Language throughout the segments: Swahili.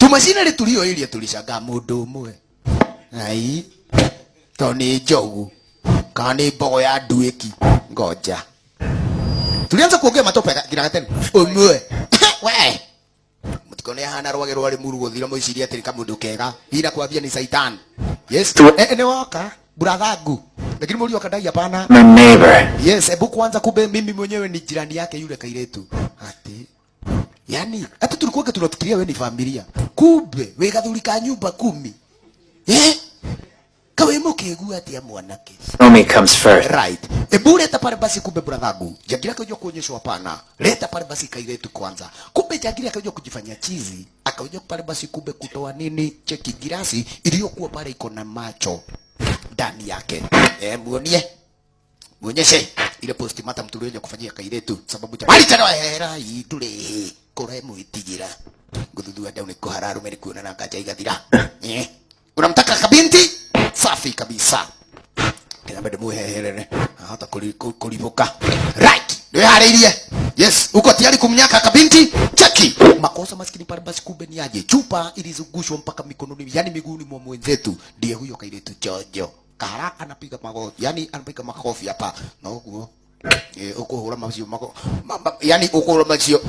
tumashina ile tulio ile tulishaga mundu umwe ai toni jogu kani bogo ya dueki ngoja tulianza kuongea matope kina tena umwe we mutikone hana rwage rwari murugo thira moiciria atiri kamundu kega ira kwambia ni satan yes ene waka buradhagu lakini muri wakadai hapana my neighbor yes hebu kwanza kumbe mimi mwenyewe ni jirani yake yule kairetu ati yani hata tulikuwa tunafikiria wewe ni familia kumbe wewe gathurika nyumba 10 kawe mukegu ati ya mwanake Romy comes first right hebu leta pale basi kumbe buradhagu jagira kaje kuonyeshwa hapana leta pale basi kairetu kwanza kumbe jagira kaje kujifanyia chizi akaje pale basi kumbe kutoa nini cheki girasi iliyokuwa pale iko na macho ndani yake muonyeshe ile postmortem tulioje kufanyia kairetu sababu jamani tena hera itule kore muitigira guthudua dauni ko hararu meri kuona na kaja igathira unamtaka kabinti safi kabisa kina bado muheherere hata kulivuka right ndio haririe yes uko tayari kumnyaka kabinti cheki makosa maskini pale basi kumbe ni aje chupa ilizungushwa mpaka mikononi yani miguuni mwa mwenzetu ndiye huyo kairetu jojo kara anapiga makofi yani anapiga makofi hapa na huko uko hura mabio mako yani uko hura mabio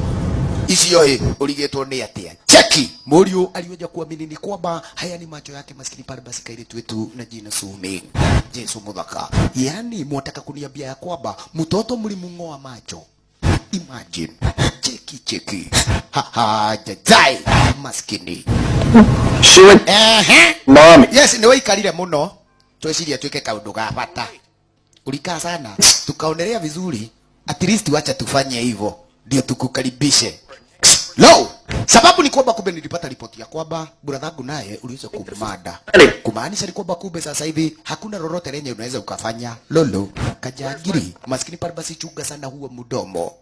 isiyo uligetwa ni atia cheki Morio aliweza kuamini ni kwamba haya ni macho yake maskini pale basi kairetu wetu na jina Sumi Jesu mudhaka yani mwataka kuniambia ya kwamba mtoto mlimungoa macho imagine cheki jajai maskini Shit mom yes ni wewe kalile muno tweciria tweke kaundu ga bata ulikaa sana tukaonelea vizuri at least wacha tufanye hivyo ndio tukukaribishe lo sababu ni kwamba kumbe nilipata ripoti ya kwamba buradhangu naye uliweza kumada kumaanisha ni kwamba kumbe sasa hivi hakuna lolote lenye unaweza ukafanya lolo kajagiri maskini pale basi chunga sana huo mdomo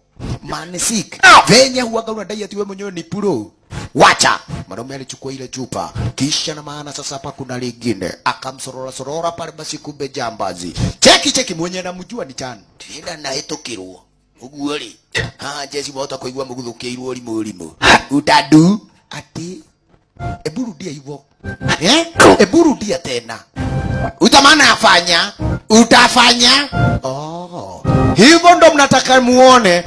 manesik venye huaga unadai ati wewe mwenyewe ni pro wacha mwanaume alichukua ile chupa kisha na maana sasa hapa kuna lingine akamsorora pale basi kumbe jambazi cheki mwenye namjua ni chan tena nahetokirwo uguori jesi bota kuigwa muguthukiirwo rimurimu utadu ati eburudia hivyo eburudia tena utamana afanya utafanya hivyo ndo mnataka muone